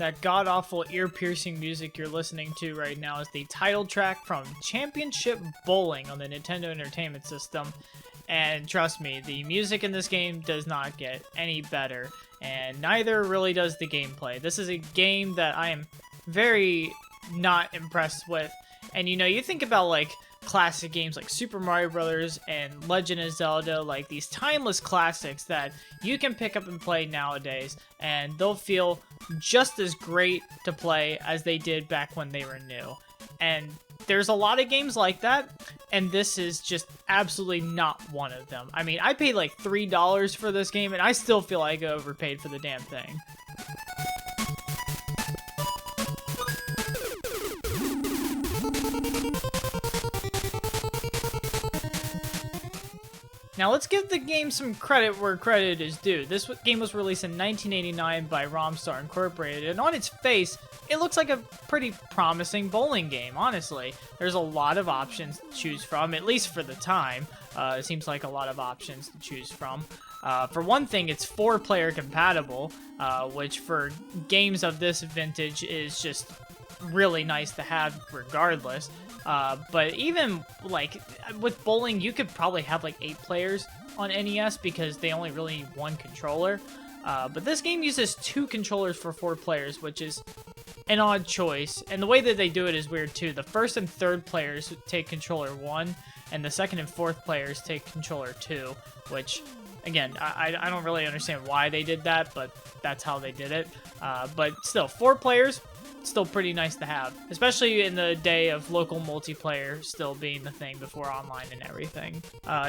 That god-awful ear-piercing music you're listening to right now is the title track from Championship Bowling on the Nintendo Entertainment System. And trust me, the music in this game does not get any better, and neither really does the gameplay. This is a game that I am very not impressed with. And you know, you think about like classic games like Super Mario Brothers and Legend of Zelda, like these timeless classics that you can pick up and play nowadays, and they'll feel just as great to play as they did back when they were new. And there's a lot of games like that, and this is just absolutely not one of them. I mean, I paid like $3 for this game, and I still feel like I overpaid for the damn thing. Now let's give the game some credit where credit is due. This game was released in 1989 by Romstar Incorporated, and on its face, it looks like a pretty promising bowling game, honestly. There's a lot of options to choose from, at least for the time. It seems like a lot of options to choose from. For one thing, it's 4-player compatible, which for games of this vintage is just really nice to have regardless. But even like with bowling, you could probably have like 8 players on NES because they only really need 1 controller. But this game uses 2 controllers for 4 players, which is an odd choice. And the way that they do it is weird too. The first and third players take controller 1, and the second and fourth players take controller 2, which again, I don't really understand why they did that, but that's how they did it. But still, 4 players, still pretty nice to have, especially in the day of local multiplayer still being the thing before online and everything.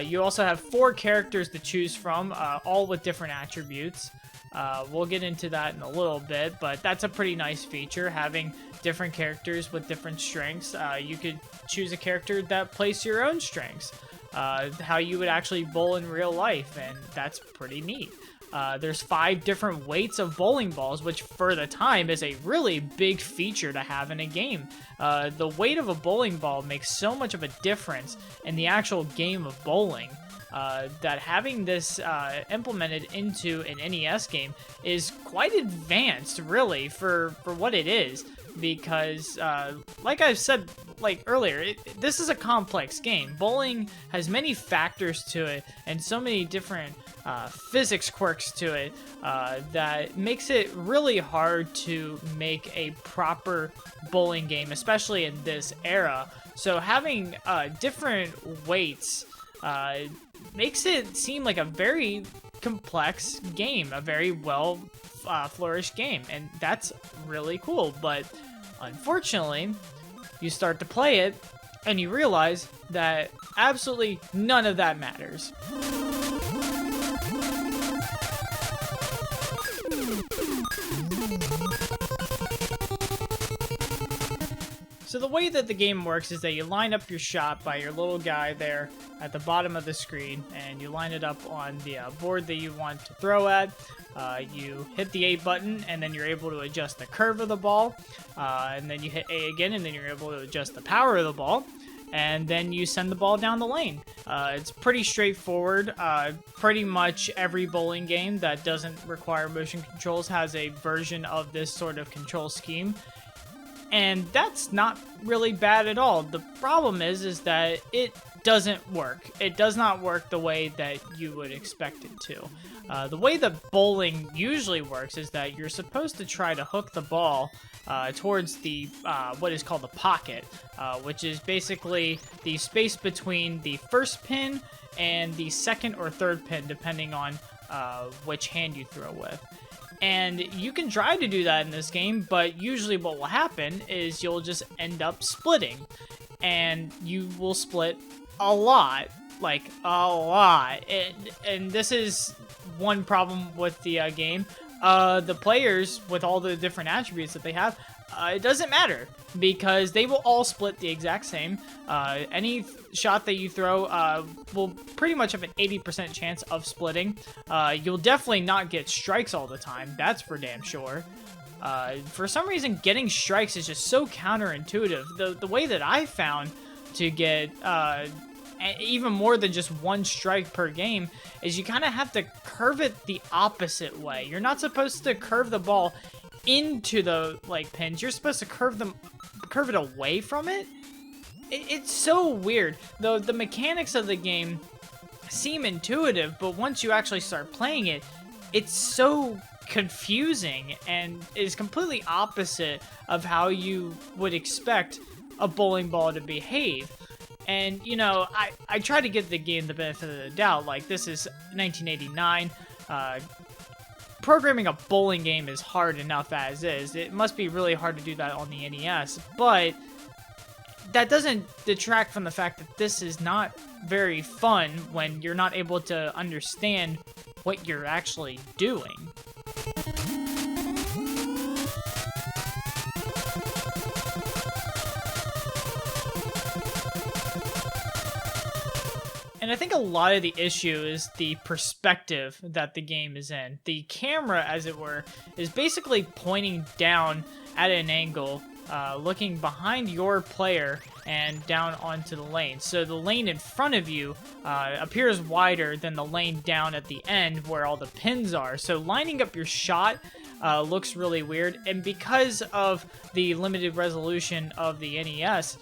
You also have 4 characters to choose from, all with different attributes. We'll get into that in a little bit, but that's a pretty nice feature, having different characters with different strengths. You could choose a character that plays to your own strengths, how you would actually bowl in real life, and that's pretty neat. There's 5 different weights of bowling balls, which for the time is a really big feature to have in a game. The weight of a bowling ball makes so much of a difference in the actual game of bowling that having this implemented into an NES game is quite advanced, really, for what it is. Because, like I said earlier, this is a complex game. Bowling has many factors to it and so many different physics quirks to it that makes it really hard to make a proper bowling game, especially in this era. So having different weights makes it seem like a very complex game, a very well flourished game, and that's really cool. But unfortunately, you start to play it and you realize that absolutely none of that matters. So the way that the game works is that you line up your shot by your little guy there at the bottom of the screen, and you line it up on the board that you want to throw at. You hit the A button, and then you're able to adjust the curve of the ball, and then you hit A again, and then you're able to adjust the power of the ball, and then you send the ball down the lane. It's pretty straightforward. Pretty much every bowling game that doesn't require motion controls has a version of this sort of control scheme. And that's not really bad at all. The problem is that it doesn't work. It does not work the way that you would expect it to. The way that bowling usually works is that you're supposed to try to hook the ball towards the what is called the pocket, which is basically the space between the first pin and the second or third pin, depending on which hand you throw with. And you can try to do that in this game, but usually what will happen is you'll just end up splitting. And you will split a lot, like a lot. And this is one problem with the game. The players, with all the different attributes that they have, it doesn't matter, because they will all split the exact same. Any shot that you throw will pretty much have an 80% chance of splitting. You'll definitely not get strikes all the time, that's for damn sure. For some reason, getting strikes is just so counterintuitive. The way that I found to get even more than just 1 strike per game is you kind of have to curve it the opposite way. You're not supposed to curve the ball into the like pins. You're supposed to curve it away from it. It's so weird. Though the mechanics of the game seem intuitive, but once you actually start playing it, it's so confusing and is completely opposite of how you would expect a bowling ball to behave. And, you know, I try to give the game the benefit of the doubt. Like, this is 1989. Programming a bowling game is hard enough as is. It must be really hard to do that on the NES, but that doesn't detract from the fact that this is not very fun when you're not able to understand what you're actually doing. And I think a lot of the issue is the perspective that the game is in. The camera, as it were, is basically pointing down at an angle, looking behind your player and down onto the lane. So the lane in front of you appears wider than the lane down at the end where all the pins are. So lining up your shot looks really weird. And because of the limited resolution of the NES,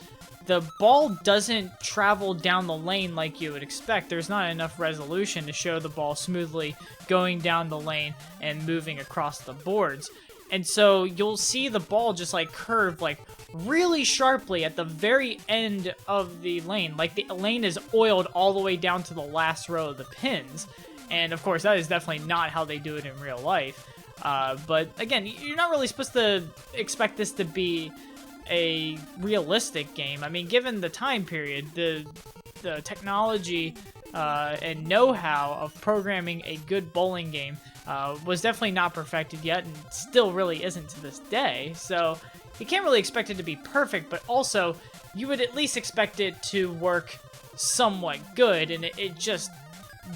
the ball doesn't travel down the lane like you would expect. There's not enough resolution to show the ball smoothly going down the lane and moving across the boards. And so you'll see the ball just like curve like really sharply at the very end of the lane. Like the lane is oiled all the way down to the last row of the pins. And of course, that is definitely not how they do it in real life. But again, you're not really supposed to expect this to be a realistic game. I mean, given the time period, the technology and know-how of programming a good bowling game was definitely not perfected yet, and still really isn't to this day. So you can't really expect it to be perfect, but also you would at least expect it to work somewhat good, and it just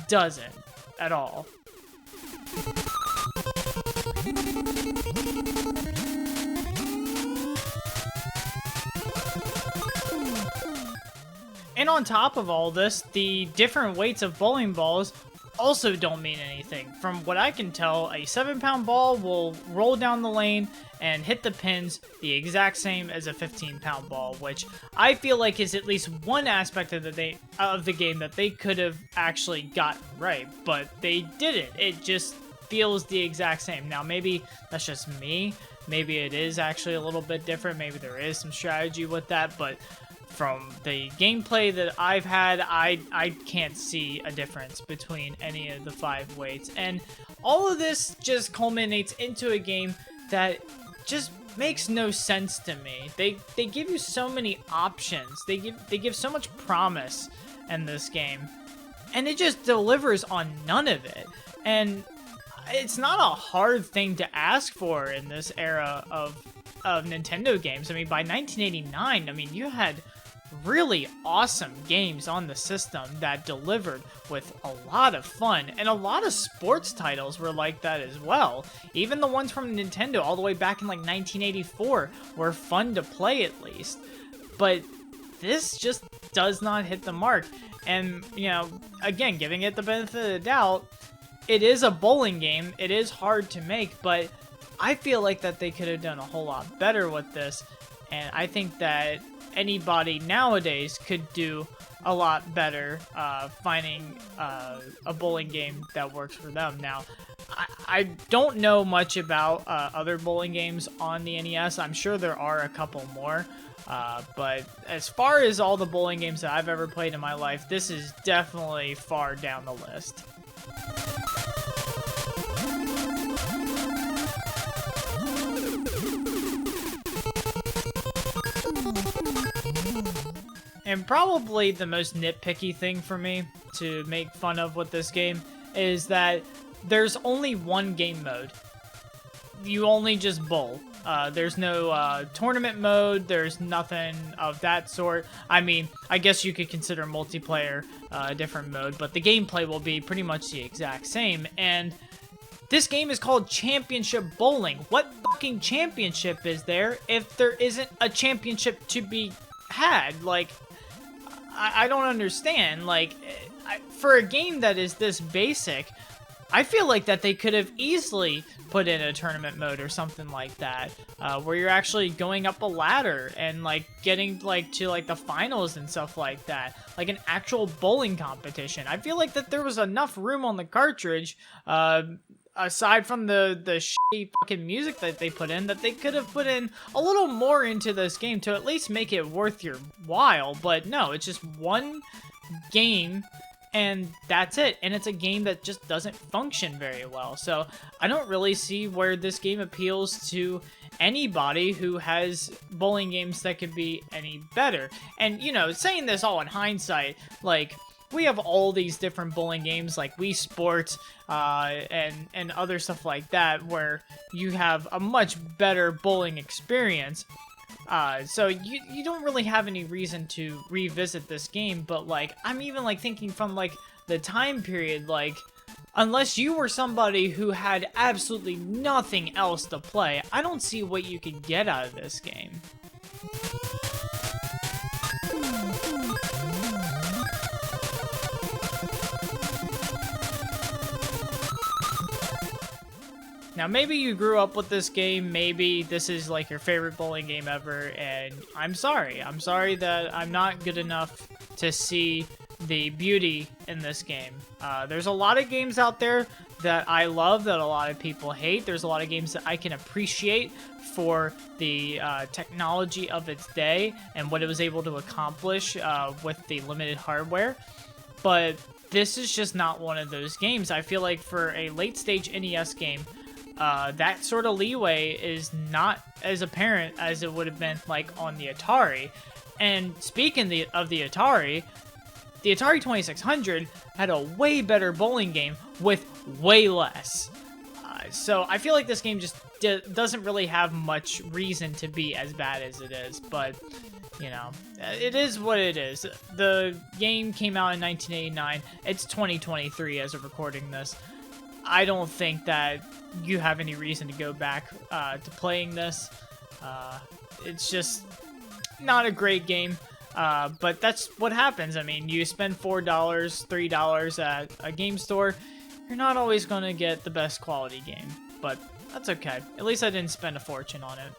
doesn't at all. And on top of all this, the different weights of bowling balls also don't mean anything. From what I can tell, a 7-pound ball will roll down the lane and hit the pins the exact same as a 15-pound ball, which I feel like is at least one aspect of the game that they could have actually gotten right, but they didn't. It just feels the exact same. Now, maybe that's just me. Maybe it is actually a little bit different. Maybe there is some strategy with that, but from the gameplay that I've had, I can't see a difference between any of the 5 weights. And all of this just culminates into a game that just makes no sense to me. They give you so many options. They give so much promise in this game, and it just delivers on none of it. And it's not a hard thing to ask for in this era of Nintendo games. I mean, by 1989, I mean, you had really awesome games on the system that delivered with a lot of fun, and a lot of sports titles were like that as well. Even the ones from Nintendo all the way back in like 1984 were fun to play at least. But this just does not hit the mark. And, you know, again, giving it the benefit of the doubt, it is a bowling game. It is hard to make, but I feel like that they could have done a whole lot better with this. And I think that anybody nowadays could do a lot better finding a bowling game that works for them. Now, I don't know much about other bowling games on the NES. I'm sure there are a couple more. But as far as all the bowling games that I've ever played in my life, this is definitely far down the list. And probably the most nitpicky thing for me to make fun of with this game is that there's only one game mode. You only just bowl. There's no tournament mode. There's nothing of that sort. I mean, I guess you could consider multiplayer a different mode, but the gameplay will be pretty much the exact same. And this game is called Championship Bowling. What fucking championship is there if there isn't a championship to be had? Like, I don't understand. Like, for a game that is this basic, I feel like that they could have easily put in a tournament mode or something like that, where you're actually going up a ladder and like getting like to like the finals and stuff like that, like an actual bowling competition. I feel like that there was enough room on the cartridge, aside from the shitty fucking music that they put in, that they could have put in a little more into this game to at least make it worth your while. But no, it's just one game and that's it. And it's a game that just doesn't function very well. So I don't really see where this game appeals to anybody who has bowling games that could be any better. And, you know, saying this all in hindsight, like, we have all these different bowling games like Wii Sports and other stuff like that where you have a much better bowling experience. So you don't really have any reason to revisit this game, but like I'm even like thinking from like the time period, like unless you were somebody who had absolutely nothing else to play, I don't see what you could get out of this game. Now, maybe you grew up with this game, maybe this is like your favorite bowling game ever, and I'm sorry. I'm sorry that I'm not good enough to see the beauty in this game. There's a lot of games out there that I love that a lot of people hate. There's a lot of games that I can appreciate for the technology of its day and what it was able to accomplish with the limited hardware, but this is just not one of those games. I feel like for a late-stage NES game, that sort of leeway is not as apparent as it would have been like on the Atari. And speaking of the Atari 2600 had a way better bowling game with way less. So I feel like this game just doesn't really have much reason to be as bad as it is, but you know, it is what it is. The game came out in 1989. It's 2023 as of recording this. I don't think that you have any reason to go back to playing this. It's just not a great game, but that's what happens. I mean, you spend $4, $3 at a game store, you're not always going to get the best quality game, but that's okay. At least I didn't spend a fortune on it.